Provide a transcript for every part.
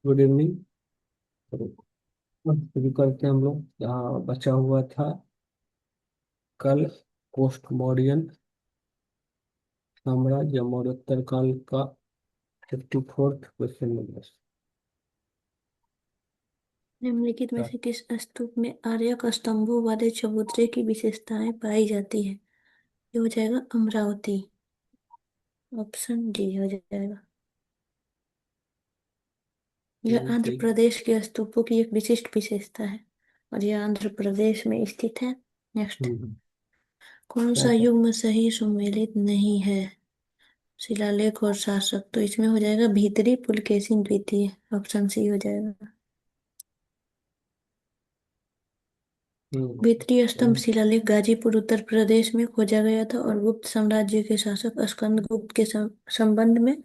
Good evening. शुरू करते हैं हम लोग जहाँ बचा हुआ था कल। पोस्टमोडियन साम्राज्य मौर्योत्तर काल का 54th क्वेश्चन नंबर। निम्नलिखित में से किस स्तूप में आर्यक स्तंभों वाले चबूतरे की विशेषताएं पाई जाती है? ये हो जाएगा अमरावती। ऑप्शन डी हो जाएगा। यह आंध्र ठीक। प्रदेश के स्तूपों की एक विशिष्ट विशेषता है और यह आंध्र प्रदेश में स्थित है। नेक्स्ट। हम्म, कौन क्या सा था? युग्म सही सुमेलित नहीं है? शिलालेख और शासक, तो इसमें हो जाएगा भीतरी पुलकेशिन द्वितीय। ऑप्शन सी हो जाएगा। भीतरी स्तंभ हम्म, शिलालेख गाजीपुर उत्तर प्रदेश में खोजा गया था और गुप्त साम्राज्य के शासक स्कंदगुप्त के संबंध में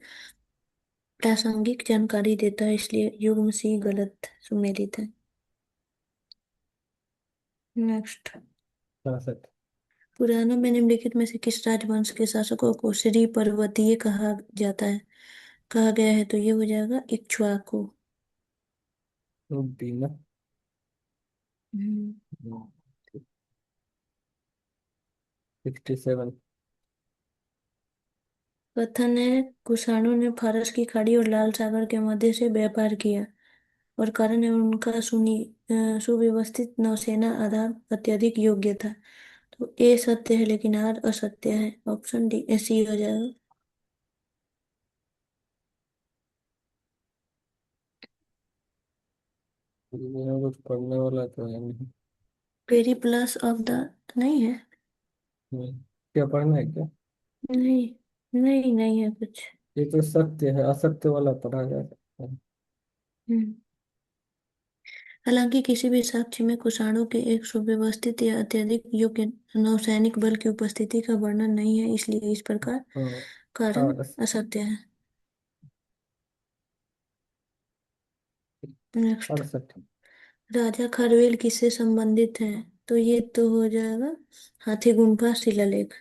प्रासंगिक जानकारी देता है, इसलिए युग्म सी गलत सुमेलित है। नेक्स्ट। शासक। पुराणों में निम्नलिखित में से किस राजवंश के शासकों को श्री पर्वतीय कहा जाता है, कहा गया है? तो ये हो जाएगा इक्ष्वाकु। बीना। हम्म। 67। कथन है कुषाणों ने फारस की खाड़ी और लाल सागर के मध्य से व्यापार किया और कारण है उनका सुव्यवस्थित नौसेना आधार अत्यधिक योग्य था। तो ए सत्य है लेकिन आर असत्य है। ऑप्शन डी सी हो जाएगा। कुछ पढ़ने वाला तो है नहीं। वेरी प्लस ऑफ द नहीं है। नहीं। क्या पढ़ना है क्या? नहीं, नहीं नहीं है कुछ। ये तो सत्य है, असत्य वाला पढ़ा जा सकता है। हम्म। हालांकि किसी भी साक्ष्य में कुषाणों के एक सुव्यवस्थित या अत्यधिक योग्य नौसैनिक बल की उपस्थिति का वर्णन नहीं है, इसलिए इस प्रकार हाँ। कारण हाँ, असत्य है। नेक्स्ट। 68। राजा खारवेल किससे संबंधित है? तो ये तो हो जाएगा हाथी गुम्फा शिलालेख।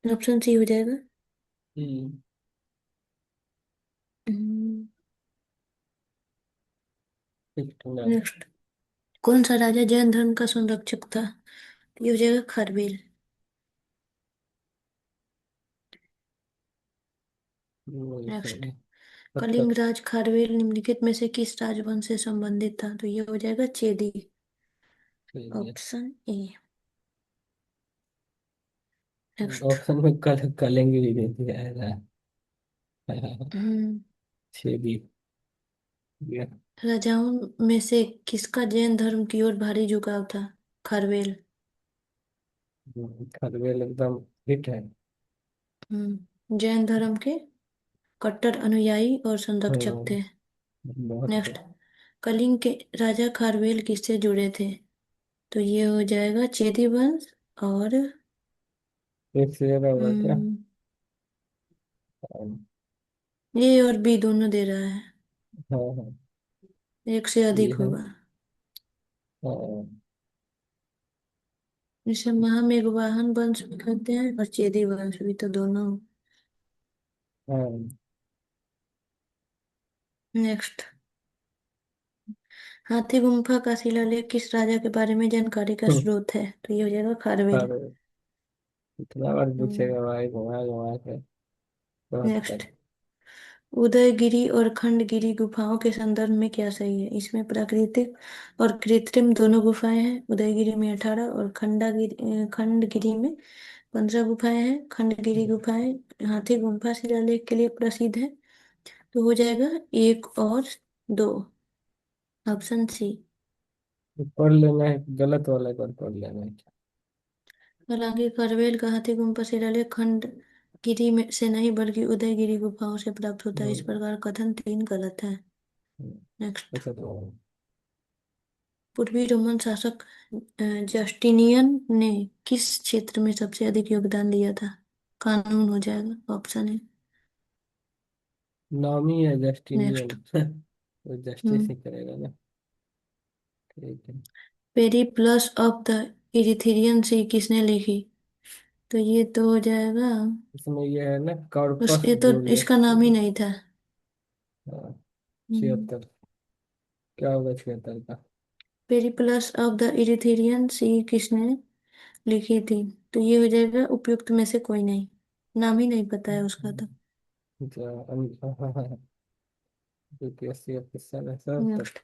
ऑप्शन सी हो जाएगा। हम्म। ठीक। नेक्स्ट। कौन सा राजा जैन धर्म का संरक्षक था? ये हो जाएगा खारवेल। वही नेक्स्ट। सही है। कलिंग 70। राज खारवेल निम्नलिखित में से किस राजवंश से संबंधित था? तो ये हो जाएगा चेदी। सही है। Option A. नेक्स्ट। ऑप्शन में कलेंगे भी दे दिया है। हम्म। छह भी दिया। राजाओं में से किसका जैन धर्म की ओर भारी झुकाव था? खारवेल। खरवेल एकदम हिट है। जैन धर्म के कट्टर अनुयायी और संरक्षक थे। हम्म, बहुत है। नेक्स्ट। कलिंग के राजा खारवेल किससे जुड़े थे? तो ये हो जाएगा चेदी वंश और एक से ज्यादा होगा क्या? हम्म, ए और बी दोनों दे रहा है। हाँ हाँ। एक से ये अधिक है। होगा। हाँ इसे महामेघवाहन वंश भी कहते हैं और चेदी वंश भी, तो दोनों। हाँ। नेक्स्ट। हाथी गुम्फा का शिलालेख किस राजा के बारे में जानकारी का स्रोत है? तो ये हो जाएगा खारवेल। अरे, इतना बार हम्म। पूछेगा भाई, घुमा घुमा के। बहुत नेक्स्ट। कर। उदयगिरी और खंडगिरी गुफाओं के संदर्भ में क्या सही है? इसमें प्राकृतिक और कृत्रिम दोनों गुफाएं हैं। उदयगिरी में 18 और खंडगिरी में 15 गुफाएं हैं। खंडगिरी गुफाएं हाथी गुम्फा शिलालेख के लिए प्रसिद्ध है, तो हो जाएगा एक और दो। Option C. पढ़ लेना है, गलत वाला एक बार पढ़ लेना है। हालांकि करवेल का हाथी गुम्फा शिलालेख खंडगिरी में से नहीं बल्कि उदयगिरी गुफाओं से प्राप्त होता है, इस हम्म, प्रकार कथन तीन गलत है। हम्म, नेक्स्ट। अच्छा तो। पूर्वी रोमन शासक जस्टिनियन ने किस क्षेत्र में सबसे अधिक योगदान दिया था? कानून हो जाएगा। ऑप्शन है। नाम ही है नेक्स्ट। जस्टिनियन। तो जस्टिस हम्म। ही करेगा ना। ठीक है। पेरिप्लस ऑफ द इरिथ्रियन सी किसने लिखी? तो ये तो हो जाएगा इसमें ये है ना, उस कॉर्पस ये तो जूलियस। इसका नाम ही नहीं था। हाँ, हम्म। 76। क्या होगा 76 का? पेरिप्लस ऑफ द इरिथेरियन सी किसने लिखी थी? तो ये हो जाएगा उपयुक्त में से कोई नहीं, नाम ही नहीं पता है उसका तो। यूपीएससी ऑफिसर है सब तो। नेक्स्ट,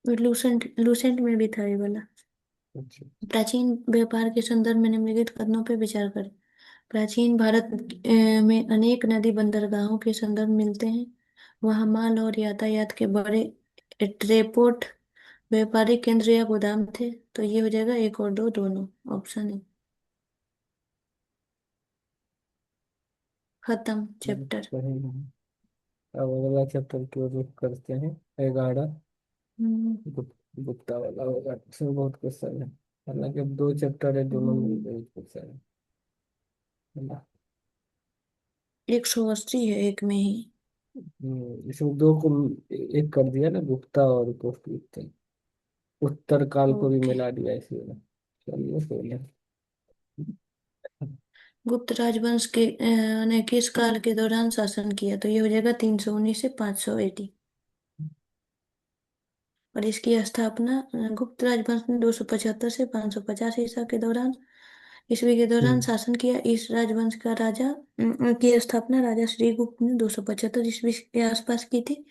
लूसेंट लूसेंट में भी था ये वाला। अच्छा। प्राचीन व्यापार के संदर्भ में निम्नलिखित कथनों पर विचार करें। प्राचीन भारत में अनेक नदी बंदरगाहों के संदर्भ मिलते हैं। वहाँ माल और यातायात के बड़े ट्रेपोर्ट, व्यापारिक केंद्र या गोदाम थे। तो ये हो जाएगा एक और दो दोनों, ऑप्शन है। खत्म चैप्टर। सही है। अब अगला चैप्टर की ओर रुख करते हैं। 11। हम्म। गुप्ता वाला होगा, इसमें बहुत क्वेश्चन है। हालांकि अब 2 चैप्टर है, दोनों में हम्म, बहुत क्वेश्चन है ना। 180 है एक में ही। इसमें दो को एक कर दिया ना, गुप्ता और गुप्ता। उत्तर काल को भी ओके। मिला दिया इसमें। चलिए सही है। गुप्त राजवंश के ने किस काल के दौरान शासन किया? तो ये हो जाएगा 319 से 580। और इसकी स्थापना गुप्त राजवंश ने 275 से 550 ईसा के दौरान, ईस्वी के दौरान हम्म। शासन किया। इस राजवंश का राजा की स्थापना राजा श्रीगुप्त ने 275 ईस्वी के आसपास की थी।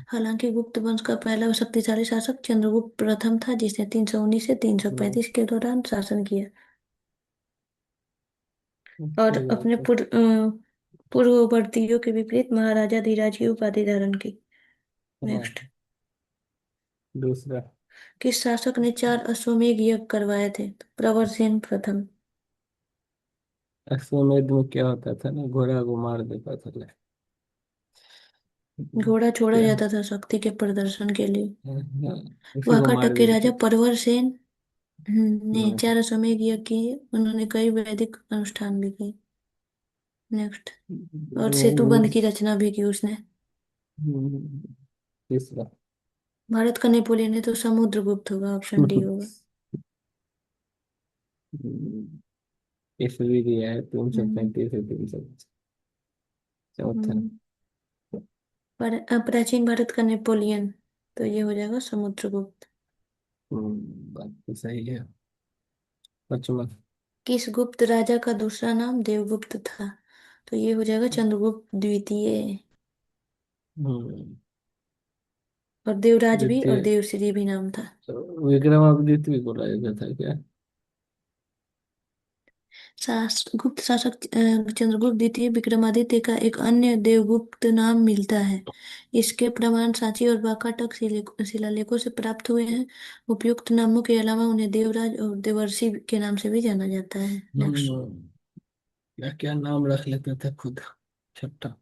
हालांकि गुप्त वंश का पहला शक्तिशाली शासक चंद्रगुप्त प्रथम था, जिसने 319 से हम्म। 335 के दौरान शासन किया और सही अपने बात है। पूर्ववर्तियों के विपरीत महाराजा धीराज की उपाधि धारण की। हाँ। नेक्स्ट, दूसरा। किस शासक ने 4 अश्वमेध यज्ञ करवाए थे? तो प्रवरसेन प्रथम। अश्वमेध में क्या होता था ना, घोड़ा को मार देता था ले। घोड़ा छोड़ा क्या? जाता था शक्ति के प्रदर्शन के लिए। हाँ, उसी को मार वाकाटक के राजा देते थे। प्रवरसेन ने हाँ। 4 अश्वमेध यज्ञ किए। उन्होंने कई वैदिक अनुष्ठान भी किए। नेक्स्ट, और वही सेतुबंध बहुत। की रचना भी की उसने। तीसरा। भारत का नेपोलियन है तो समुद्रगुप्त होगा, ऑप्शन डी होगा। ईस्वी दिया है तीन सौ हम्म। पैंतीस से 300। चौथा। हम्म। प्राचीन भारत का नेपोलियन, तो ये हो जाएगा समुद्रगुप्त। बात तो सही है। पचमा। किस गुप्त राजा का दूसरा नाम देवगुप्त था? तो ये हो जाएगा चंद्रगुप्त द्वितीय। हम्म। और देवराज भी और द्वितीय। देवश्री भी नाम था। विक्रमादित्य भी बोला जाता था क्या? गुप्त शासक चंद्रगुप्त द्वितीय विक्रमादित्य का एक अन्य देवगुप्त नाम मिलता है। इसके प्रमाण सांची और वाकाटक शिलालेखों से प्राप्त हुए हैं। उपयुक्त नामों के अलावा उन्हें देवराज और देवर्षि के नाम से भी जाना जाता है। नेक्स्ट, क्या क्या नाम रख लेते थे खुद। छठा।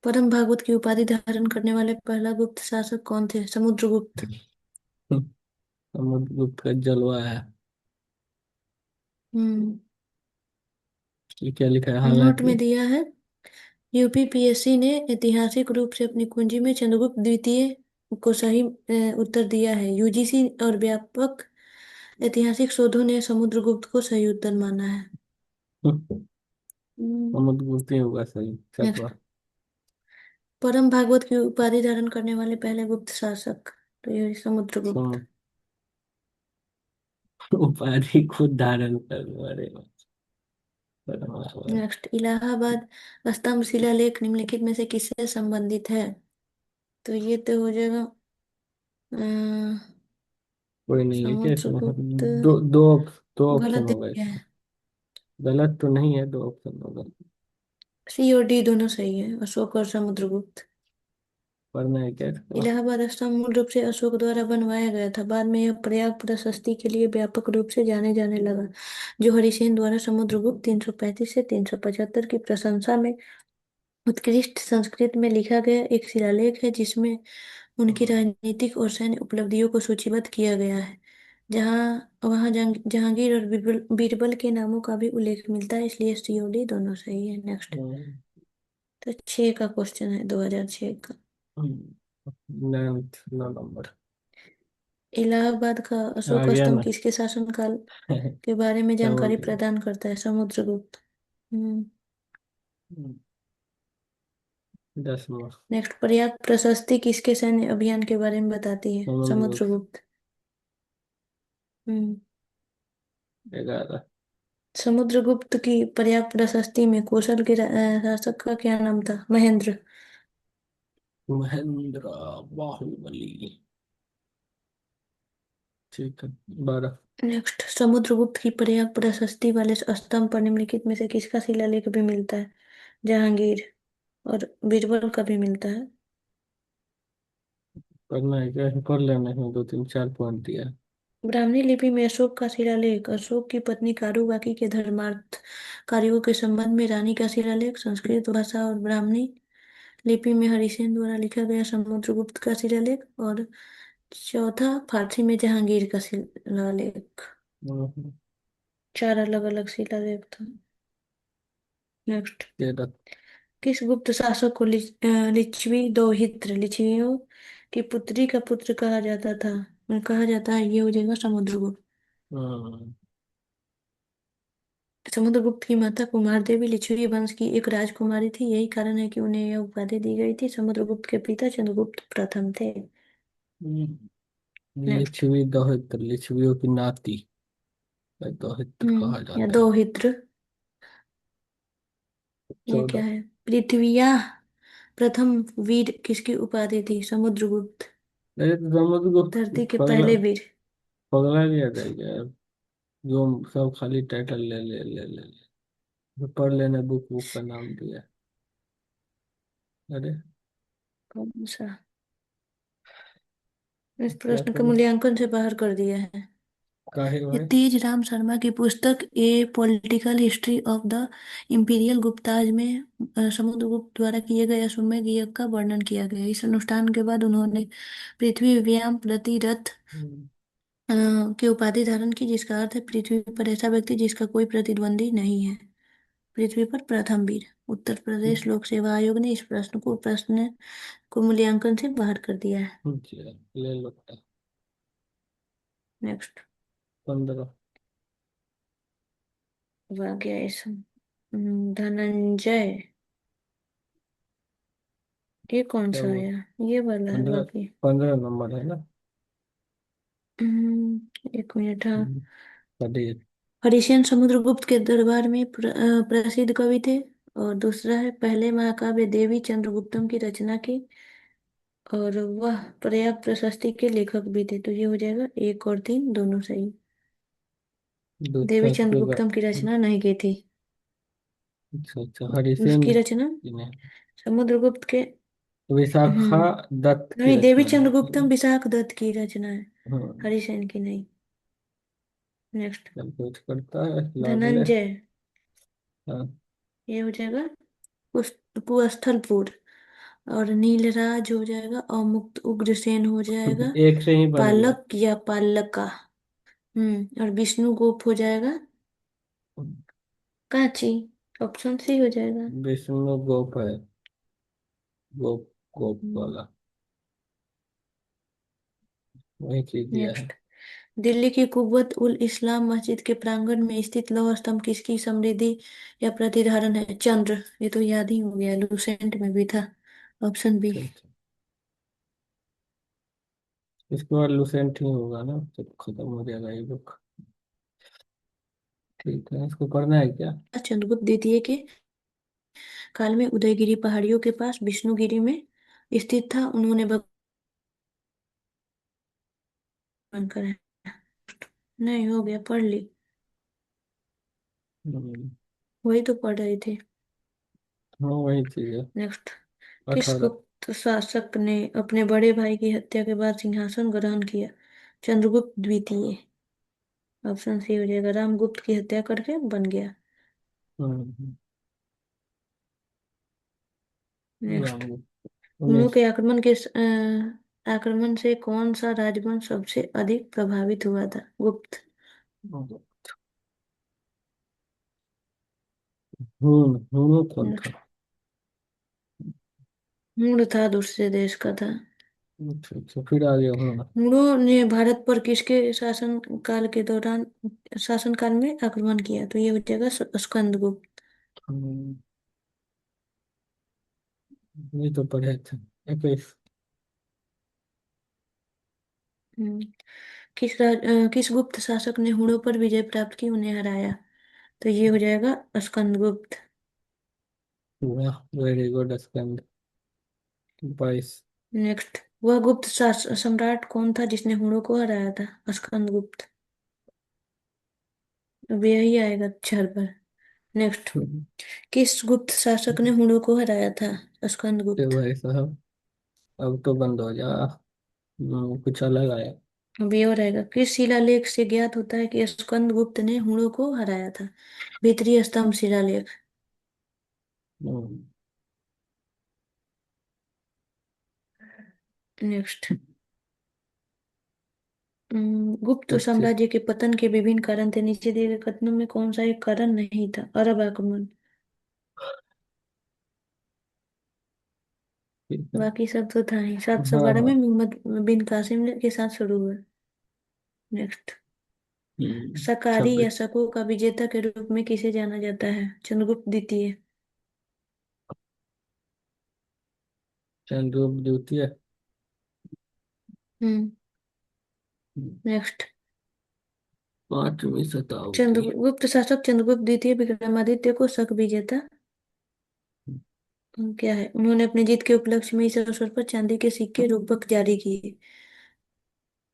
परम भागवत की उपाधि धारण करने वाले पहला गुप्त शासक कौन थे? समुद्रगुप्त। समुद्रगुप्त का जलवा है। हम्म। ये क्या लिखा है, नोट हालांकि। में दिया है, यूपीपीएससी ने ऐतिहासिक रूप से अपनी कुंजी में चंद्रगुप्त द्वितीय को सही उत्तर दिया है। यूजीसी और व्यापक ऐतिहासिक शोधों ने समुद्रगुप्त को सही उत्तर माना है। हम्म। समुद्रगुप्त ही होगा सही, नेक्स्ट, छठवा। परम भागवत की उपाधि धारण करने वाले पहले गुप्त शासक, तो ये समुद्रगुप्त। सम उपाधि खुद धारण करने वाले। परमात्मा। नेक्स्ट, इलाहाबाद स्तंभ शिलालेख निम्नलिखित में से किससे संबंधित है? तो ये तो हो जाएगा कोई नहीं है क्या इसमें? समुद्रगुप्त। दो ऑप्शन गलत होगा दिया इसमें। है। गलत तो नहीं है, 2 ऑप्शन होगा। सी और डी दोनों सही है, अशोक और समुद्रगुप्त। पढ़ना है क्या इसका? इलाहाबाद स्तंभ मूल रूप से अशोक द्वारा बनवाया गया था। बाद में यह प्रयाग प्रशस्ति के लिए व्यापक रूप से जाने जाने लगा। जो हरिसेन द्वारा समुद्रगुप्त 335 से 375 की प्रशंसा में उत्कृष्ट संस्कृत में लिखा गया एक शिलालेख है, जिसमें उनकी राजनीतिक और सैन्य उपलब्धियों को सूचीबद्ध किया गया है। वहाँ जहांगीर और बीरबल बीरबल के नामों का भी उल्लेख मिलता है, इसलिए सीओडी दोनों सही है। नेक्स्ट, हम्म। तो 6 का क्वेश्चन है, 2006 का। 9 नंबर। इलाहाबाद का आ अशोक गया स्तंभ ना। किसके शासनकाल के बारे में जानकारी समुद्र। प्रदान करता है? समुद्रगुप्त। हम्म। 10वां। नेक्स्ट, पर्याप्त प्रशस्ति किसके सैन्य अभियान के बारे में बताती है? समुद्रगुप्त। समुद्रगुप्त। हम्म। 11। समुद्रगुप्त की पर्याप्त प्रशस्ति में कौशल के शासक का क्या नाम था? महेंद्र। महेंद्र बाहुबली। ठीक है। 12। नेक्स्ट, समुद्रगुप्त की पर्याप्त प्रशस्ति वाले स्तंभ पर निम्नलिखित में से किसका शिलालेख भी मिलता है? जहांगीर और बीरबल का भी मिलता है। करना है क्या, कर लेना है, 2 3 4 पॉइंट दिया है। ब्राह्मणी लिपि में अशोक का शिलालेख, अशोक की पत्नी कारुबाकी के धर्मार्थ कार्यों के संबंध में रानी का शिलालेख, संस्कृत भाषा और ब्राह्मणी लिपि में हरिसेन द्वारा लिखा गया समुद्रगुप्त का शिलालेख, और चौथा फारसी में जहांगीर का शिलालेख। हम्म, 4 अलग अलग शिलालेख था। नेक्स्ट, 13। किस गुप्त शासक को लिच्छवी दोहित्र, लिच्छवियों की पुत्री का पुत्र कहा जाता था? कहा जाता है, ये हो जाएगा समुद्रगुप्त। हम्म, समुद्रगुप्त की माता कुमार देवी लिच्छवी वंश की एक राजकुमारी थी, यही कारण है कि उन्हें यह उपाधि दी गई थी। समुद्रगुप्त के पिता चंद्रगुप्त प्रथम थे। नेक्स्ट। लिच्छवी दोहित्र, लिच्छवियों की नाती दोहित्र कहा या जाता है। दोहित्र। ये क्या 14। है? पृथ्विया प्रथम वीर किसकी उपाधि थी? समुद्रगुप्त। अरे तो समुद्रगुप्त धरती के पगला, पहले वीर। पगला लिया जाएगा यार। जो सब खाली टाइटल ले ले ले ले ले। तो पढ़ लेना, बुक बुक का नाम दिया। अरे कौन सा? इस क्या प्रश्न का करूं। मूल्यांकन से बाहर कर दिया है। काहे ये भाई। तेज राम शर्मा की पुस्तक a political history of the imperial Guptas में समुद्रगुप्त द्वारा किए गए अश्वमेध यज्ञ का वर्णन किया गया है। इस अनुष्ठान के बाद उन्होंने पृथ्वी व्याम प्रतिरथ हम्म, अ, की उपाधि धारण की, जिसका अर्थ है पृथ्वी पर ऐसा व्यक्ति जिसका कोई प्रतिद्वंदी नहीं है। पृथ्वी पर प्रथम वीर। उत्तर प्रदेश लोक सेवा आयोग ने इस प्रश्न को मूल्यांकन से बाहर कर दिया है। ले लो। नेक्स्ट। 15। आ गया इस धनंजय। ये कौन क्या सा हुआ। आया? ये वाला है 15। बाकी। 15 नंबर है ना। एक मिनट, हाँ। हम्म, पढ़िए। हरिसेन समुद्रगुप्त के दरबार में प्रसिद्ध कवि थे। और दूसरा है, पहले महाकाव्य देवी चंद्रगुप्तम की रचना की, और वह पर्याप्त प्रशस्ति के लेखक भी थे। तो ये हो जाएगा 1 और 3 दोनों सही। देवी दूसरा स्कूल। चंद्रगुप्तम की रचना नहीं की थी। अच्छा अच्छा, हरिसेन उसकी रचना जी ने। समुद्रगुप्त के। विशाखा हम्म। दत्त की नहीं, देवी रचना है। चंद्रगुप्तम विशाख दत्त की रचना है, हाँ। हरिसेन की नहीं। नेक्स्ट, चल कुछ करता है लाडले। धनंजय। हाँ। ये हो जाएगा कुस्थलपुर। और नीलराज हो जाएगा, और मुक्त उग्रसेन हो जाएगा एक से ही बन गया। पालक या पालका। और विष्णु गोप हो जाएगा कांची। ऑप्शन सी हो जाएगा। विष्णु गोप है। गोप। गोप हम्म। वाला। वही चीज दिया है। नेक्स्ट, दिल्ली की कुव्वत उल इस्लाम मस्जिद के प्रांगण में स्थित लौह स्तंभ किसकी समृद्धि या प्रतिधारण है? चंद्र। ये तो याद ही हो गया, लूसेंट में भी था। Option B. अच्छा अच्छा। इसके बाद लुसेंट ही होगा ना, जब खत्म हो जाएगा ये बुक। ठीक है, इसको पढ़ना है क्या। चंद्रगुप्त द्वितीय के काल में उदयगिरी पहाड़ियों के पास विष्णुगिरी में स्थित था। उन्होंने भगवान का है। नहीं, हो गया, पढ़ ली। हम्म, वही तो पढ़ रहे थे। हाँ वही चीज है। नेक्स्ट, किस 18। गुप्त शासक ने अपने बड़े भाई की हत्या के बाद सिंहासन ग्रहण किया? चंद्रगुप्त द्वितीय। ऑप्शन सी हो जाएगा, रामगुप्त की हत्या करके बन गया। हम्म, नेक्स्ट, राम। हुणों 19। के आक्रमण से कौन सा राजवंश सबसे अधिक प्रभावित हुआ था? गुप्त। कौन था। नेक्स्ट, हुण था, दूसरे देश का था। अच्छा अच्छा, फिर आ गया हूँ। हुणों ने भारत पर किसके शासन काल में आक्रमण किया? तो ये हो जाएगा स्कंदगुप्त। हम्म, ये तो पढ़े थे। 21। हम्म, किस गुप्त शासक ने हुणों पर विजय प्राप्त की, उन्हें हराया? तो ये हो जाएगा स्कंदगुप्त। वाह, वेरी गुड स्कंद। 22। नेक्स्ट, वह गुप्त सम्राट कौन था जिसने हुणों को हराया था? स्कंदगुप्त। अब यही आएगा 4 पर। नेक्स्ट, किस गुप्त शासक ने हुणों को हराया था? तो स्कंदगुप्त। भाई साहब, अब तो बंद हो जा। कुछ अलग आया। अब ये और आएगा, किस शिलालेख से ज्ञात होता है कि स्कंदगुप्त ने हुणों को हराया था? भीतरी स्तंभ शिलालेख। हम्म, नेक्स्ट, गुप्त 25। साम्राज्य के पतन के विभिन्न कारण थे, नीचे दिए गए कथनों में कौन सा एक कारण नहीं था? अरब आक्रमण। ठीक है। बाकी सब तो था ही। 712 में हाँ। मोहम्मद बिन कासिम के साथ शुरू हुआ। नेक्स्ट, सकारी या 26। शकों का विजेता के रूप में किसे जाना जाता है? चंद्रगुप्त द्वितीय। चंद्रगुप्त द्वितीय। हम्म। नेक्स्ट, 5वीं शताब्दी। चंद्रगुप्त शासक चंद्रगुप्त द्वितीय विक्रमादित्य को शक विजेता क्या है? उन्होंने अपनी जीत के उपलक्ष्य में इस अवसर पर चांदी के सिक्के रूपक जारी किए।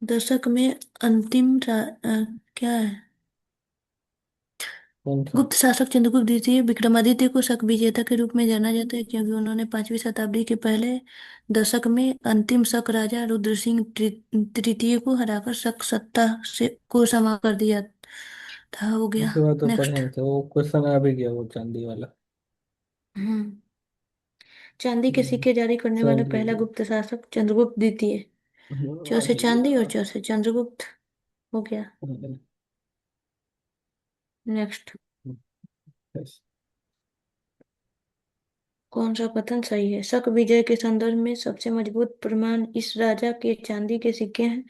दशक में क्या है? कौन सा? गुप्त शासक चंद्रगुप्त द्वितीय विक्रमादित्य को शक विजेता के रूप में जाना जाता है क्योंकि उन्होंने 5वीं शताब्दी के पहले दशक में अंतिम शक राजा रुद्र सिंह तृतीय को हराकर शक सत्ता से को समाप्त कर दिया था। हो गया। उसके बाद तो नेक्स्ट। पढ़े थे, वो क्वेश्चन आ भी गया, वो चांदी वाला। हम्म, चांदी के हम्म, सिक्के जारी करने वाला चांदी पहला के। गुप्त शासक चंद्रगुप्त द्वितीय। च से चांदी और च से चंद्रगुप्त। हो गया। नेक्स्ट, कौन सा कथन सही है? शक विजय के संदर्भ में सबसे मजबूत प्रमाण इस राजा के चांदी के सिक्के हैं।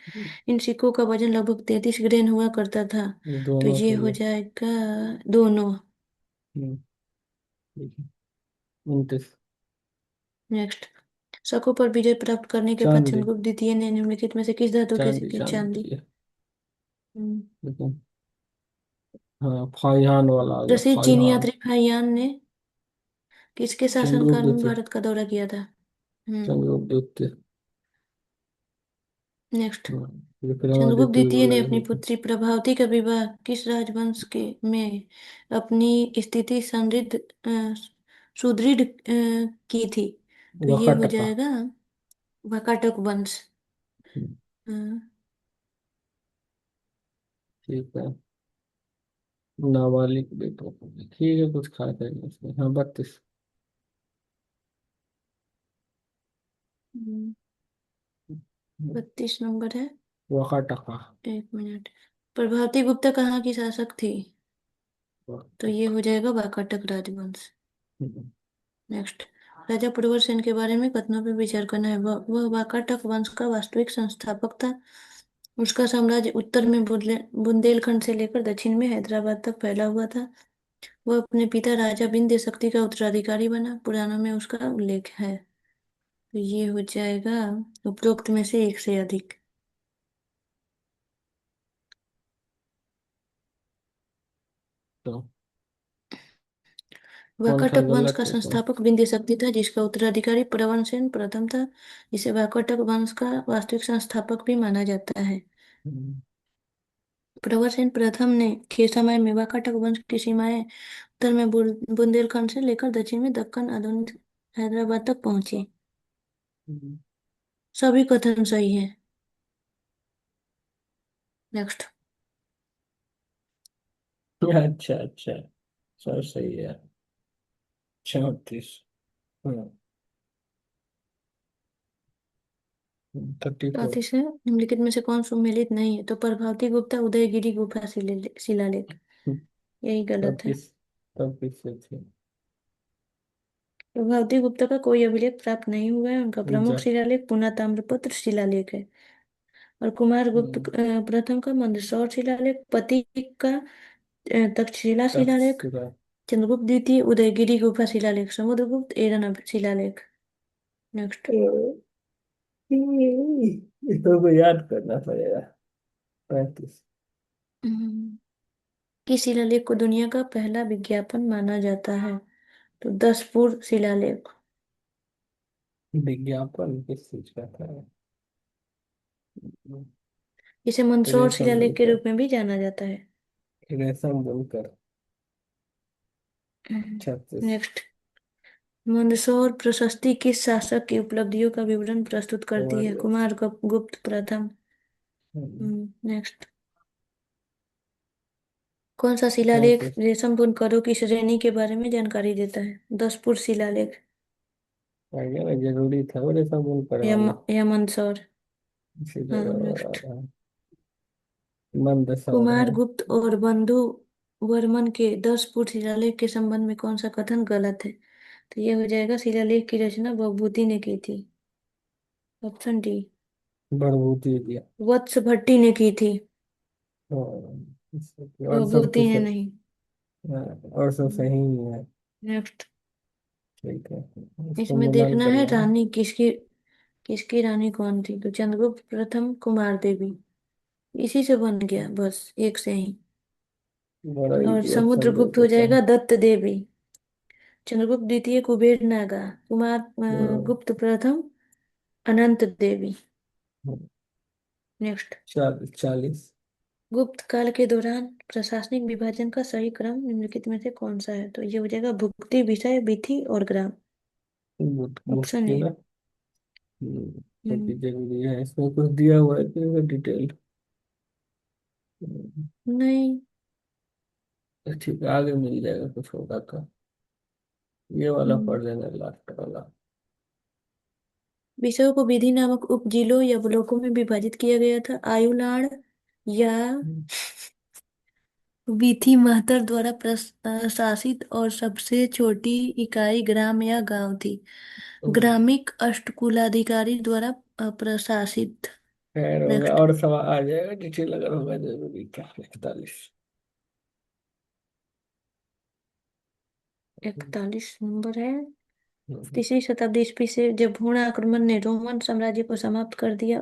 इन सिक्कों का वजन लगभग 33 ग्रेन हुआ करता था। तो दोनों ये सही हो है। जाएगा दोनों। हम्म, ठीक है। 29। नेक्स्ट, शकों पर विजय प्राप्त करने के बाद चांदी। चंद्रगुप्त द्वितीय ने निम्नलिखित में से किस धातु के चांदी सिक्के? चांदी चांदी। ठीक है। हम्म। लेकिन हाँ, फाइहान वाला आ गया, प्रसिद्ध चीनी फाइहान। यात्री फाहियान ने किसके चंद्रगुप्त शासनकाल में द्वितीय। भारत का दौरा किया था? हम्म। चंद्रगुप्त द्वितीय। नेक्स्ट, चंद्रगुप्त विक्रमादित्य भी द्वितीय बोला ने जा अपनी सकता है। पुत्री प्रभावती का विवाह किस राजवंश के में अपनी स्थिति समृद्ध सुदृढ़ की थी? तो ये हो वकाटका। जाएगा वाकाटक वंश। हम्म, अ, ठीक है। नाबालिग बेटों को भी। ठीक है, कुछ खास है नहीं इसमें। हाँ, 32। 32 नंबर है। वकाटका। 1 मिनट। प्रभावती गुप्ता कहाँ की शासक थी? तो ये वकाटका। हो जाएगा वाकाटक राजवंश। हम्म, नेक्स्ट, राजा पुरवरसेन के बारे में कथनों पर विचार करना है। वह वाकाटक वंश का वास्तविक संस्थापक था। उसका साम्राज्य उत्तर में बुंदेलखंड से लेकर दक्षिण में हैदराबाद तक फैला हुआ था। वह अपने पिता राजा विंध्य शक्ति का उत्तराधिकारी बना, पुराणों में उसका उल्लेख है। तो ये हो जाएगा उपरोक्त में से एक से अधिक। तो कौन सा वाकाटक वंश का गलत है तो? संस्थापक विंध्य शक्ति था जिसका उत्तराधिकारी प्रवरसेन प्रथम था, जिसे वाकाटक वंश का वास्तविक संस्थापक भी माना जाता है। हम्म, प्रवरसेन प्रथम ने के समय में वाकाटक वंश की सीमाएं उत्तर में बुंदेलखंड से लेकर दक्षिण में दक्कन आधुनिक हैदराबाद तक पहुंची। हम्म। सभी कथन सही है। नेक्स्ट, अच्छा अच्छा, सब सही है। 34। 34। 34 है। निम्नलिखित में से कौन सुमेलित नहीं है? तो प्रभावती गुप्ता उदयगिरी गुफा शिलालेख। यही गलत है। 34। 34 से थे। प्रभावती गुप्ता का कोई अभिलेख प्राप्त नहीं हुआ है। उनका प्रमुख जा। शिलालेख पुना ताम्रपत्र शिलालेख है। और कुमार गुप्त हम्म, प्रथम का मंदसौर शिलालेख, पति का तक्षशिला शिलालेख, तक्षशिला। चंद्रगुप्त द्वितीय उदयगिरी गुफा शिलालेख, समुद्रगुप्त एरन शिलालेख। नेक्स्ट। इसको याद करना पड़ेगा। 35। किस शिलालेख को दुनिया का पहला विज्ञापन माना जाता है? तो 10 पूर शिलालेख। विज्ञापन किस चीज का था? इसे मंदसौर रेशम शिलालेख के बुनकर। रूप में भी जाना जाता है। रेशम बुनकर। 36। नेक्स्ट। मंदसौर प्रशस्ति किस शासक की उपलब्धियों का विवरण प्रस्तुत करती है? कुमार। कुमार गुप्त प्रथम। नेक्स्ट। कौन सा कौन शिलालेख से? रेशम बुनकरों की श्रेणी के बारे में जानकारी देता है? 10 पुर शिलालेख। आगे में जरूरी था वो रेशम बुनकर वाला। या मंदसौर। इसी हाँ, जगह वो आ नेक्स्ट। रहा है। मंदसौर है। कुमार गुप्त और बंधु वर्मन के 10 पुर शिलालेख के संबंध में कौन सा कथन गलत है? तो ये हो जाएगा, शिलालेख की रचना भवभूति ने की थी। Option D. बड़बूती दिया। वत्स भट्टी ने की थी। और सब तो भवभूति ने सही। नहीं। हाँ, और सब सही ही है। नेक्स्ट। ठीक है। इसको इसमें मिलान देखना है करना है। रानी किसकी। किसकी रानी कौन थी? तो चंद्रगुप्त प्रथम, कुमार देवी। इसी से बन गया बस, एक से ही। बड़ा और इजी ऑप्शन दे समुद्रगुप्त हो देता है। जाएगा दत्त देवी। चंद्रगुप्त द्वितीय कुबेर नागा। कुमार हाँ, गुप्त प्रथम अनंत देवी। नेक्स्ट। 40। गुप्त काल के दौरान प्रशासनिक विभाजन का सही क्रम निम्नलिखित में से कौन सा है? तो ये हो जाएगा भुक्ति, विषय, विधि और ग्राम। ऑप्शन मुफ्ती ए। ना। छोटी जरूरी है, इसमें कुछ दिया हुआ है कि डिटेल? नहीं। ठीक है, आगे मिल जाएगा कुछ होगा तो। ये वाला हम्म, पढ़ लेना, लास्ट वाला। विषयों को विधि नामक उपजिलों या ब्लॉकों में विभाजित किया गया था। आयुलाड़ या विधि महतर द्वारा प्रशासित और सबसे छोटी इकाई ग्राम या गांव थी। ग्रामिक अष्टकुलाधिकारी द्वारा प्रशासित। खैर होगा, नेक्स्ट। और सवाल आ जाएगा डिटेल अगर होगा, जरूरी क्या? 41। 41 नंबर है। तीसरी शताब्दी ईस्वी से जब भूण आक्रमण ने रोमन साम्राज्य को समाप्त कर दिया,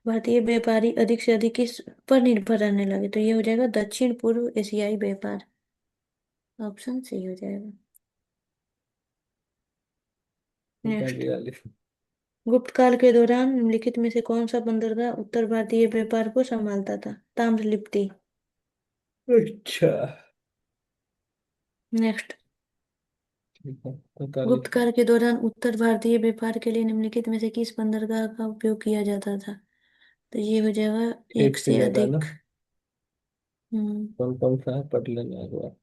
भारतीय व्यापारी अधिक से अधिक इस पर निर्भर रहने लगे। तो ये हो जाएगा दक्षिण पूर्व एशियाई व्यापार। ऑप्शन सही हो जाएगा। नेक्स्ट। 42। गुप्त काल के दौरान निम्नलिखित में से कौन सा बंदरगाह उत्तर भारतीय व्यापार को संभालता था? ताम्रलिप्ति। अच्छा। नेक्स्ट। ठीक है, गुप्त 45। काल के दौरान उत्तर भारतीय व्यापार के लिए निम्नलिखित में से किस बंदरगाह का उपयोग किया जाता था? तो ये हो जाएगा एक एक से से ज्यादा ना? अधिक। हम्म कौन कौन सा है, पढ़ लेना एक बार।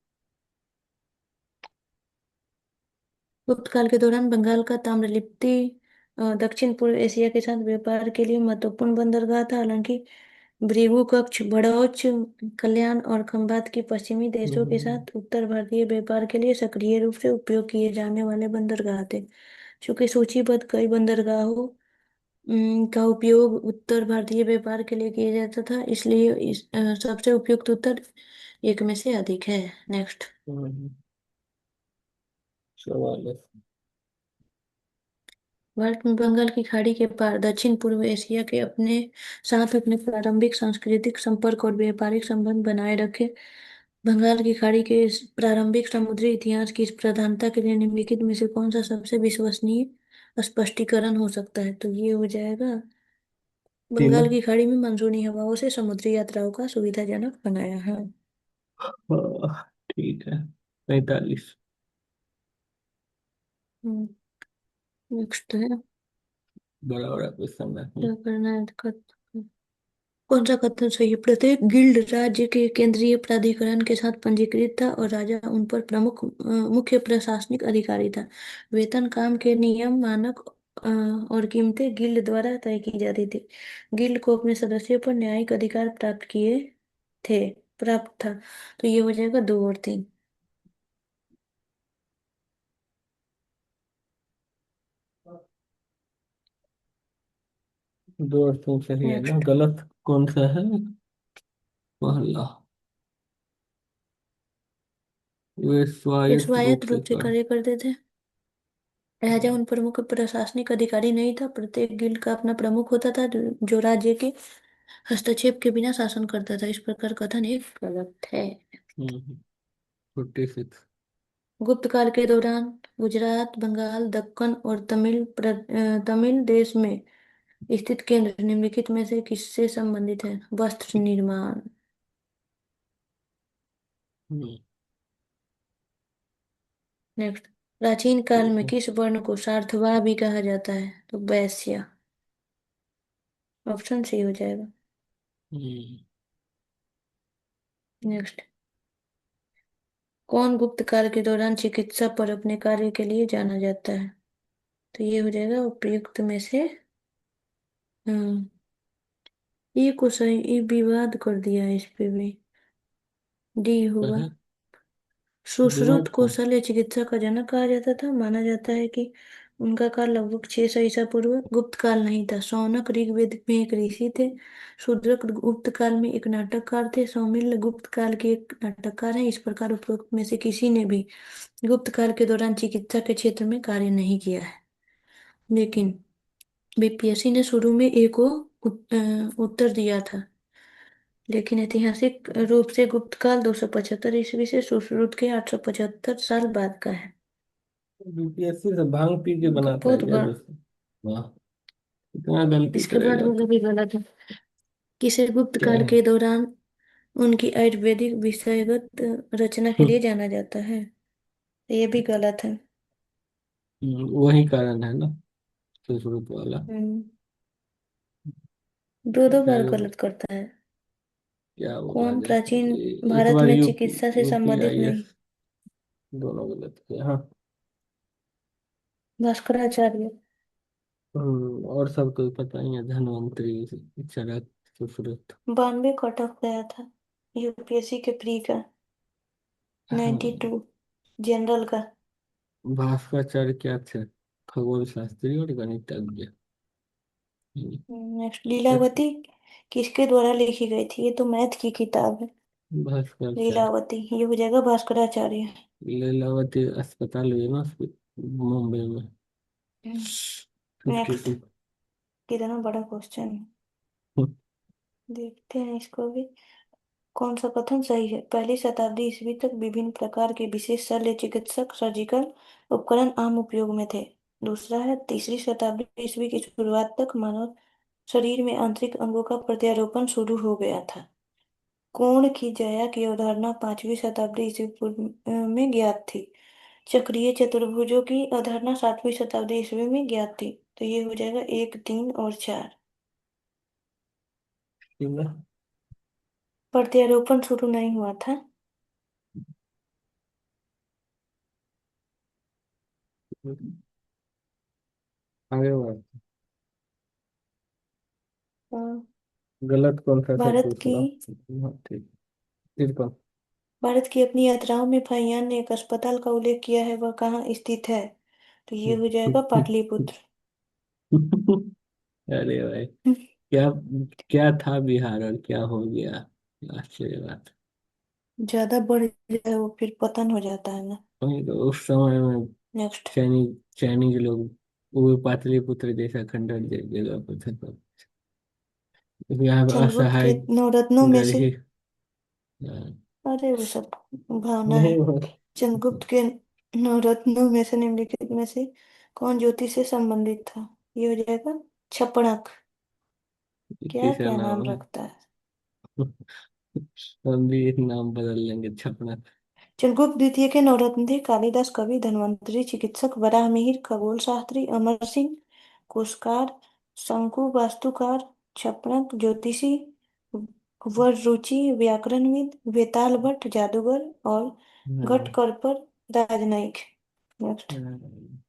गुप्त काल के दौरान बंगाल का ताम्रलिप्ति दक्षिण पूर्व एशिया के साथ व्यापार के लिए महत्वपूर्ण बंदरगाह था। हालांकि भृगु कक्ष, भड़ौच, कल्याण और खंभात की पश्चिमी देशों के हम्म, साथ उत्तर भारतीय व्यापार के लिए सक्रिय रूप से उपयोग किए जाने वाले बंदरगाह थे। चूंकि सूचीबद्ध कई बंदरगाहों का उपयोग उत्तर भारतीय व्यापार के लिए किया जाता था, इसलिए सबसे उपयुक्त उत्तर एक में से अधिक है। नेक्स्ट। हम्म, 44। भारत में बंगाल की खाड़ी के पार दक्षिण पूर्व एशिया के अपने साथ अपने प्रारंभिक सांस्कृतिक संपर्क और व्यापारिक संबंध बनाए रखे। बंगाल की खाड़ी के इस प्रारंभिक समुद्री इतिहास की इस प्रधानता के लिए निम्नलिखित में से कौन सा सबसे विश्वसनीय स्पष्टीकरण हो सकता है? तो ये हो जाएगा, तीन। बंगाल की खाड़ी में मानसूनी हवाओं से समुद्री यात्राओं का सुविधाजनक बनाया है। ठीक है। 45। नेक्स्ट है। बड़ा बड़ा क्वेश्चन है। क्या करना है? कौन सा कथन सही है? प्रत्येक गिल्ड राज्य के केंद्रीय प्राधिकरण के साथ पंजीकृत था और राजा उन पर प्रमुख मुख्य प्रशासनिक अधिकारी था। वेतन, काम के नियम, मानक और कीमतें गिल्ड द्वारा तय की जाती थी। गिल्ड को अपने सदस्यों पर न्यायिक अधिकार प्राप्त था। तो ये हो जाएगा 2 और 3। 2 और 3 सही है ना? नेक्स्ट। गलत कौन सा है? पहला। वे ये स्वायत्त रूप स्वायत्त से रूप से कर। कार्य करते थे। राजा उन प्रमुख प्रशासनिक अधिकारी नहीं था। प्रत्येक गिल्ड का अपना प्रमुख होता था जो राज्य के हस्तक्षेप के बिना शासन करता था। इस प्रकार कथन एक गलत है। 46। गुप्त काल के दौरान गुजरात, बंगाल, दक्कन और तमिल देश में स्थित केंद्र निम्नलिखित में से किससे संबंधित है? वस्त्र निर्माण। हम्म, नेक्स्ट। प्राचीन काल में ठीक है। किस वर्ण को सार्थवाह भी कहा जाता है? तो वैश्य। ऑप्शन सी हो जाएगा। हम्म, नेक्स्ट। कौन गुप्त काल के दौरान चिकित्सा पर अपने कार्य के लिए जाना जाता है? तो ये हो जाएगा उपयुक्त में से। हम्म। ये को सही, ये विवाद कर दिया है इस पे भी। डी होगा। पहले सुश्रुत विवाद को का। शल्य चिकित्सा का जनक कहा जाता था। माना जाता है कि उनका काल लगभग 600 ईसा पूर्व। गुप्त काल नहीं था। शौनक ऋग्वेद में एक ऋषि थे। शूद्रक गुप्त काल में एक नाटककार थे। सौमिल्य गुप्त काल के एक नाटककार हैं। इस प्रकार उपरोक्त में से किसी ने भी गुप्त काल के दौरान चिकित्सा के क्षेत्र में कार्य नहीं किया है। लेकिन बीपीएससी ने शुरू में ए को उत्तर दिया था। लेकिन ऐतिहासिक रूप से गुप्त काल 275 ईस्वी से सुश्रुत के 875 साल बाद का है। यूपीएससी से भांग पी के उनका बनाता है बहुत क्या बड़ा। दोस्त? वाह, इतना गलती इसके बाद करेगा वाला तो। भी गलत है। किसे गुप्त क्या काल है? के दौरान उनकी आयुर्वेदिक विषयगत रचना के लिए जाना जाता है? ये भी गलत है। वही कारण है ना, सुश्रुत वाला। हम्म। दो दो बार खैर, गलत करता है। क्या बोला कौन जाए। प्राचीन इस भारत बार में यूपी चिकित्सा से यूपी संबंधित आई नहीं? एस दोनों गलत किया, हाँ। भास्कराचार्य। और सब तो पता ही है, धन्वंतरी, चरक, सुश्रुत। 92 कट ऑफ गया था यूपीएससी के प्री का। हाँ। 92 जनरल का। भास्कराचार्य क्या थे? खगोल शास्त्री और गणितज्ञ। नेक्स्ट। क्या? लीलावती किसके द्वारा लिखी गई थी? ये तो मैथ की किताब है। भास्कराचार्य। लीलावती ये हो जाएगा भास्कराचार्य। लीलावती अस्पताल हुई ना उसकी, मुंबई में। Fifty next. टू कितना बड़ा क्वेश्चन है। देखते हैं इसको भी। कौन सा कथन सही है? पहली शताब्दी ईस्वी तक विभिन्न प्रकार के विशेष शल्य चिकित्सक सर्जिकल उपकरण आम उपयोग में थे। दूसरा है तीसरी शताब्दी ईस्वी की शुरुआत तक मानव शरीर में आंतरिक अंगों का प्रत्यारोपण शुरू हो गया था। कोण की जया की अवधारणा 5वीं शताब्दी ईस्वी पूर्व में ज्ञात थी। चक्रीय चतुर्भुजों की अवधारणा 7वीं शताब्दी ईस्वी में ज्ञात थी। तो ये हो जाएगा 1, 3 और 4। प्रत्यारोपण शुरू नहीं हुआ था। आगे बढ़। अ, गलत कौन सा सब भारत पूछ की रहा हूँ? हाँ ठीक। फिर कौन? भारत की अपनी यात्राओं में फाहियान ने एक अस्पताल का उल्लेख किया है। वह कहाँ स्थित है? तो ये हो जाएगा पाटलिपुत्र। अरे भाई, क्या क्या था बिहार और क्या हो गया? आश्चर्य बात। ज्यादा बढ़ जाए वो फिर पतन हो जाता है ना। वही तो, उस समय में नेक्स्ट। चाइनीज लोग वो पाटलिपुत्र जैसा खंडर जगह पर थे, तो यहाँ पे चंद्रगुप्त के असहाय नवरत्नों में से। गर्ही। हाँ, अरे वो सब भावना है। नहीं वो चंद्रगुप्त के नवरत्नों में से निम्नलिखित में से कौन ज्योतिष से संबंधित था? ये हो जाएगा छपणक। क्या किसी क्या नाम नाम। रखता है। हम भी एक नाम बदल लेंगे, छपना। चंद्रगुप्त द्वितीय के नवरत्न थे कालिदास कवि, धन्वंतरि चिकित्सक, वराहमिहिर खगोल शास्त्री, अमर सिंह कोशकार, शंकु वास्तुकार, क्षपणक ज्योतिषी, वररुचि व्याकरणविद, वेताल भट्ट जादूगर और हाँ। घटकरपर राजनयिक। नेक्स्ट। हाँ,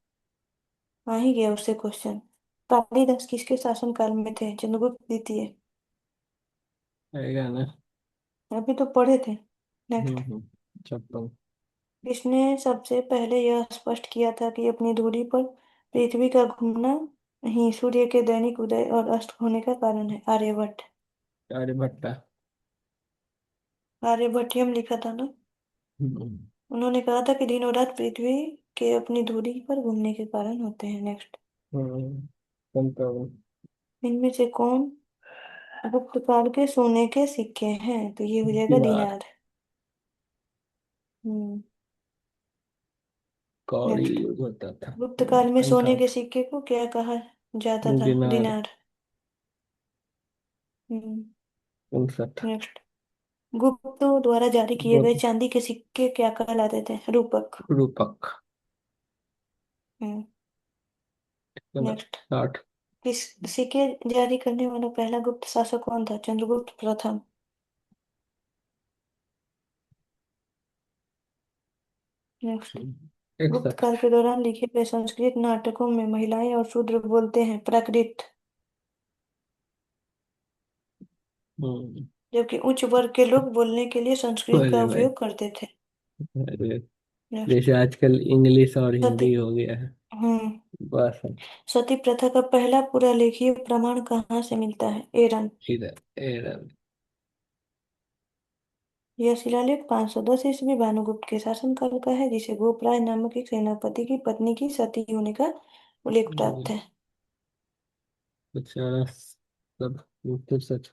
आ ही गया उससे क्वेश्चन। कालिदास किसके शासनकाल में थे? चंद्रगुप्त द्वितीय। आएगा ना। अभी तो पढ़े थे। नेक्स्ट। छप्पन। किसने सबसे पहले यह स्पष्ट किया था कि अपनी धुरी पर पृथ्वी का घूमना ही सूर्य के दैनिक उदय और अस्त होने का कारण है? आर्यभट्ट। आर्यभट्टा। आर्यभट्टियम लिखा था ना। हम्म, उन्होंने कहा था कि दिनों रात पृथ्वी के अपनी दूरी पर घूमने के कारण होते हैं। नेक्स्ट। संतावन। इनमें से कौन गुप्त काल के सोने के सिक्के हैं? तो ये हो जाएगा दिनार। दिनार। हम्म। कौड़ी नेक्स्ट। युग होता था। गुप्त काल में सोने अंठावन। के सिक्के को क्या कहा जाता था? दिनार। दिनार। हम्म। 59। नेक्स्ट। गुप्तों द्वारा जारी किए गए चांदी के सिक्के क्या कहलाते थे? रूपक। रूपक। हम्म। है ना। नेक्स्ट। 60। किस सिक्के जारी करने वाला पहला गुप्त शासक कौन था? चंद्रगुप्त प्रथम। नेक्स्ट। गुप्त 61। काल के दौरान लिखे गए संस्कृत नाटकों में महिलाएं और शूद्र बोलते हैं प्राकृत, हम्म। जबकि उच्च वर्ग के लोग बोलने के लिए संस्कृत का अरे भाई। उपयोग करते थे। अरे, नेक्स्ट। जैसे आजकल इंग्लिश और सती। हिंदी हो गया है। हम्म। बस। सती प्रथा का पहला पूरा लेखीय प्रमाण कहाँ से मिलता है? एरन। इधर इधर। यह शिलालेख 510 ईस्वी भानुगुप्त के शासनकाल का है, जिसे गोपराय नामक एक सेनापति की पत्नी की सती होने का उल्लेख प्राप्त है। बेचारा सब बिल्कुल सच।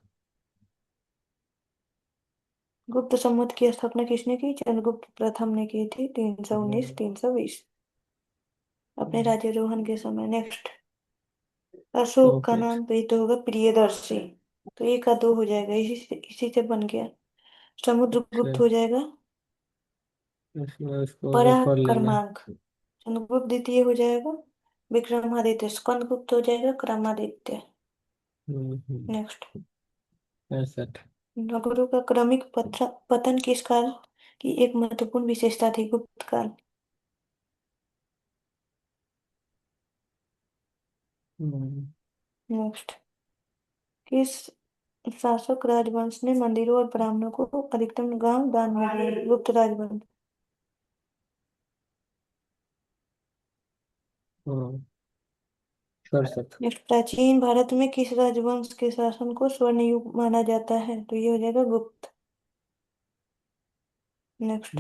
गुप्त संवत की स्थापना किसने की? चंद्रगुप्त प्रथम ने की थी, 319 320 अपने राज्यारोहण के समय। नेक्स्ट। अशोक का 34। नाम तो ये तो होगा प्रियदर्शी, तो एक का दो हो जाएगा, इसी से बन गया। अच्छा, समुद्रगुप्त हो जाएगा इसमें इसको आगे पढ़ लेना। पराक्रमांक। चंद्रगुप्त द्वितीय हो जाएगा विक्रमादित्य। स्कंदगुप्त हो जाएगा क्रमादित्य। हम्म। नेक्स्ट। 65। नगरों का क्रमिक पतन किस काल की एक महत्वपूर्ण विशेषता थी? गुप्त काल। हम्म। नेक्स्ट। किस शासक राजवंश ने मंदिरों और ब्राह्मणों को अधिकतम गांव दान में दिए? गुप्त राजवंश। 67। नेक्स्ट। प्राचीन भारत में किस राजवंश के शासन को स्वर्ण युग माना जाता है? तो ये हो जाएगा गुप्त। नेक्स्ट।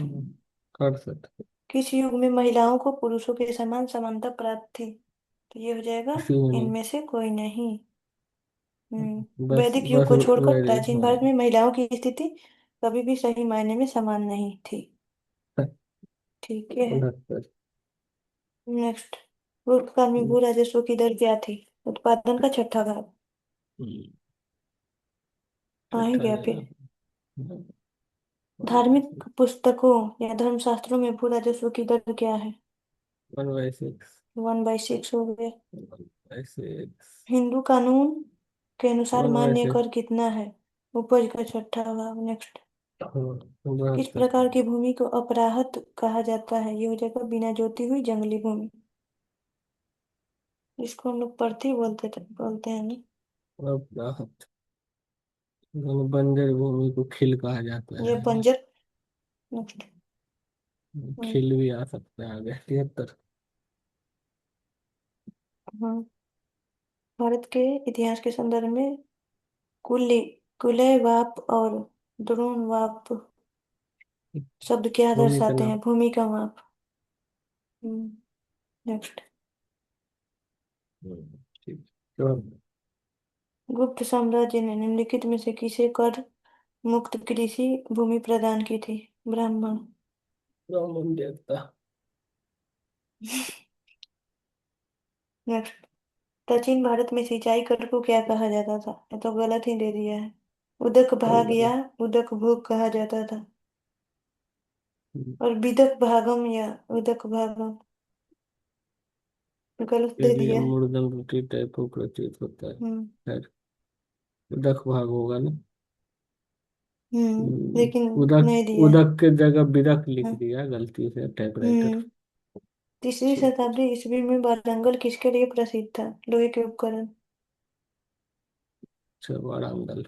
68। किस युग में महिलाओं को पुरुषों के समान समानता प्राप्त थी? तो ये हो जाएगा किसी में नहीं। इनमें से कोई नहीं। बस वैदिक युग बस को छोड़कर वेरी। प्राचीन भारत में महिलाओं की स्थिति कभी भी सही मायने में समान नहीं थी। ठीक है। 69। नेक्स्ट। गुप्त काल में भू राजस्व की दर क्या थी? उत्पादन का छठा भाग। आ ही छठा गया जगह। फिर। धार्मिक पुस्तकों या धर्मशास्त्रों में भू राजस्व की दर क्या है? 1/6। 1/6 हो गया। 1/6। हिंदू कानून के अनुसार वन बाई मान्य कर सिक्स कितना है? उपज का छठा भाग। नेक्स्ट। हाँ, किस 72। प्रकार की भूमि को अपराहत कहा जाता है? ये हो जाएगा बिना जोती हुई जंगली भूमि, जिसको हम लोग परती बोलते हैं ना। अब राहत। बंजर भूमि को खिल कहा जाता ये है। बंजर। नेक्स्ट। खिल भी आ सकता है आगे। 73। हाँ। भारत के इतिहास के संदर्भ में कुल्ली कुलय वाप और द्रोण वाप शब्द क्या भूमि का दर्शाते नाम। हैं? भूमि का माप। नेक्स्ट। ठीक। तो गुप्त साम्राज्य ने निम्नलिखित में से किसे कर मुक्त कृषि भूमि प्रदान की थी? ब्राह्मण। ब्राह्मण देवता। नेक्स्ट। प्राचीन भारत में सिंचाई कर को क्या कहा जाता था? ये तो गलत ही दे दिया है। उदक और भाग या गलत। उदक भोग कहा जाता था, और विदक भागम या उदक भागम गलत दे फिर ये दिया है। मुर्दन रोटी टाइप को प्रतीत होता है। हम्म। खैर, उदक भाग होगा ना। लेकिन नहीं उदक दिया है। उदक के जगह बिदक लिख हाँ। दिया गलती से टाइपराइटर। हम्म। तीसरी ठीक है। शताब्दी ईस्वी में वारंगल किसके लिए प्रसिद्ध था? लोहे के उपकरण। अच्छा, बड़ा आमदल।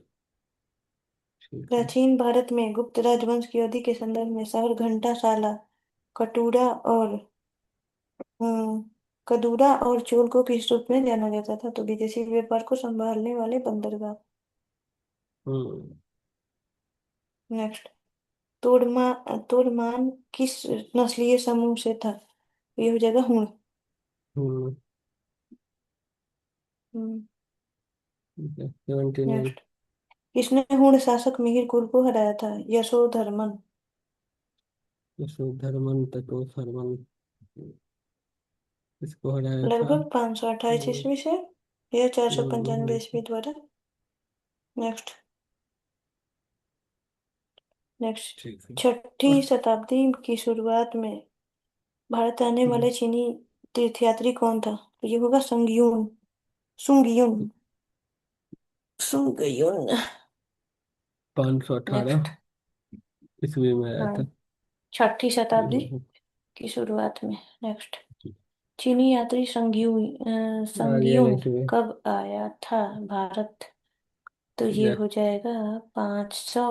ठीक है। प्राचीन भारत में गुप्त राजवंश की अवधि के संदर्भ में शहर घंटाशाला, कटूरा और हम्म, कदूरा और चोल को किस रूप में जाना जाता था? तो विदेशी व्यापार को संभालने वाले बंदरगाह। हम्म। नेक्स्ट। तोड़मा तोड़मान किस नस्लीय समूह से था? ये हो जाएगा हुण। हम्म। हम्म। ठीक है, 79। नेक्स्ट। किसने हुण शासक मिहिर कुल को हराया था? यशोधर्मन। यशोधर्मन तटोधर्मन, इसको हराया था। लगभग 528 हम्म, ईस्वी से या 495 हम्म, ईस्वी द्वारा। नेक्स्ट। नेक्स्ट। ठीक है। छठी और शताब्दी की शुरुआत में भारत आने वाले चीनी तीर्थयात्री कौन था? तो ये होगा संगयून। सुंगयून। सुंगयून। 518 नेक्स्ट। ईस्वी में आया हाँ, था। छठी शताब्दी हम्म, की शुरुआत में। नेक्स्ट। चीनी यात्री आ गया संगयून इसमें। कब आया था भारत? तो ये हो जाएगा 500।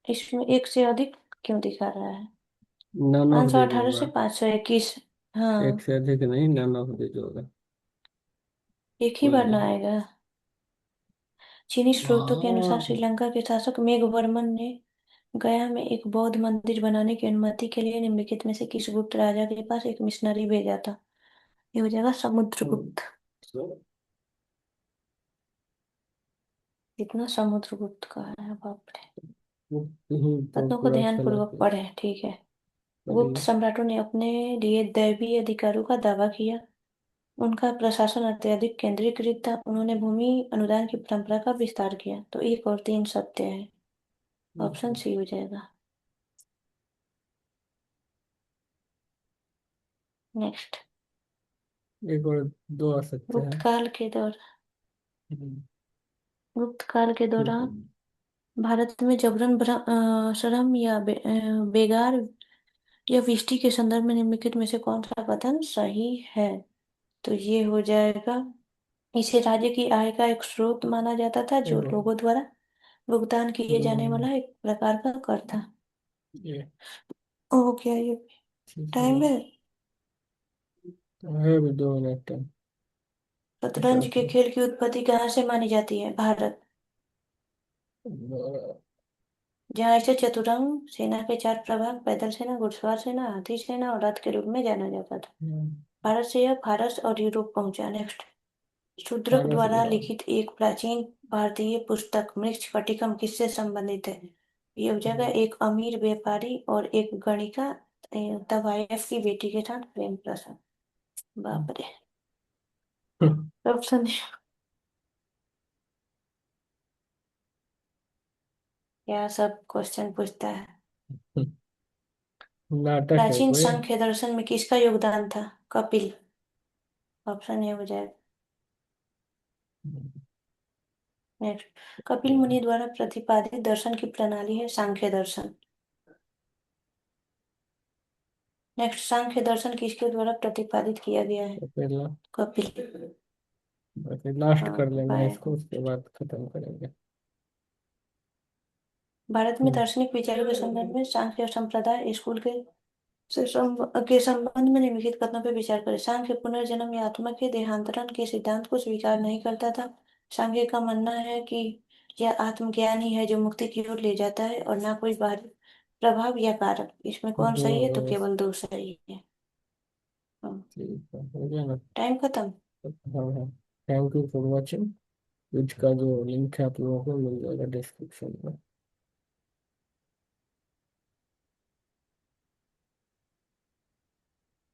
इसमें एक से अधिक क्यों दिखा रहा है? नन ऑफ पाँच सौ दिस अठारह होगा। से 521। एक हाँ, से अधिक नहीं, नन ऑफ दिस होगा। एक ही कोई बार ना नहीं। आएगा। चीनी स्रोतों के अनुसार हाँ। श्रीलंका के शासक मेघवर्मन ने गया में एक बौद्ध मंदिर बनाने की अनुमति के लिए निम्नलिखित में से किस गुप्त राजा के पास एक मिशनरी भेजा था? ये हो जाएगा हम्म, समुद्रगुप्त। इतना समुद्रगुप्त का है, बाप रे। यही तो कथनों को पूरा ध्यान चला पूर्वक के पढ़ें, ठीक है। गुप्त करिए। सम्राटों ने अपने लिए दैवीय अधिकारों का दावा किया। उनका प्रशासन अत्यधिक केंद्रीकृत था। उन्होंने भूमि अनुदान की परंपरा का विस्तार किया। तो एक और तीन सत्य है। ऑप्शन सी हो जाएगा। नेक्स्ट। एक और दो आ सकते गुप्त हैं। काल के दौर हम्म, गुप्त काल के ठीक दौरान है। भारत में जबरन श्रम या बेगार या विष्टि के संदर्भ में निम्नलिखित में से कौन सा कथन सही है? तो ये हो जाएगा। इसे राज्य की आय का एक स्रोत माना जाता था जो देखो। लोगों द्वारा भुगतान किए जाने हम्म, वाला एक प्रकार का कर था। ये हो गया ये। ठीक है। टाइम है। है भी 2 मिनट टाइम। शतरंज के काफी। खेल की उत्पत्ति कहाँ से मानी जाती है? भारत। जहाँ इसे चतुरंग सेना के चार प्रभाग पैदल सेना, घुड़सवार सेना, हाथी सेना और रथ के रूप में जाना जाता था। भारत से यह फारस और यूरोप पहुंचा। नेक्स्ट। शूद्रक फारस द्वारा गवाह। लिखित एक प्राचीन भारतीय पुस्तक मृक्ष कटिकम किससे संबंधित है? ये हो जाएगा एक अमीर व्यापारी और एक गणिका तवायफ की बेटी के साथ प्रेम प्रसंग। बाप रे। ऑप्शन। क्या सब क्वेश्चन पूछता है। नाटक है प्राचीन कोई। सांख्य दर्शन में किसका योगदान था? कपिल। ऑप्शन ये हो जाएगा। नेक्स्ट। कपिल मुनि द्वारा प्रतिपादित दर्शन की प्रणाली है सांख्य दर्शन। नेक्स्ट। सांख्य दर्शन किसके द्वारा प्रतिपादित किया गया है? तो पहला, कपिल। बाकी लास्ट हाँ, कर लेना बाय। इसको, उसके बाद खत्म करेंगे। भारत में हम्म, दार्शनिक विचारों के संदर्भ में सांख्य संप्रदाय स्कूल के संबंध में निम्नलिखित कथनों पर विचार करें। सांख्य पुनर्जन्म या आत्मा के देहांतरण के सिद्धांत को स्वीकार नहीं करता था। सांख्य का मानना है कि यह आत्मज्ञान ही है जो मुक्ति की ओर ले जाता है और ना कोई बाहरी प्रभाव या कारक। इसमें कौन दो सही है? होगा तो बस। केवल दो सही है। हाँ, ठीक है, हो गया ना। टाइम खत्म। हाँ हाँ। Thank you for watching. इसका जो लिंक है आप लोगों को मिल जाएगा डिस्क्रिप्शन में।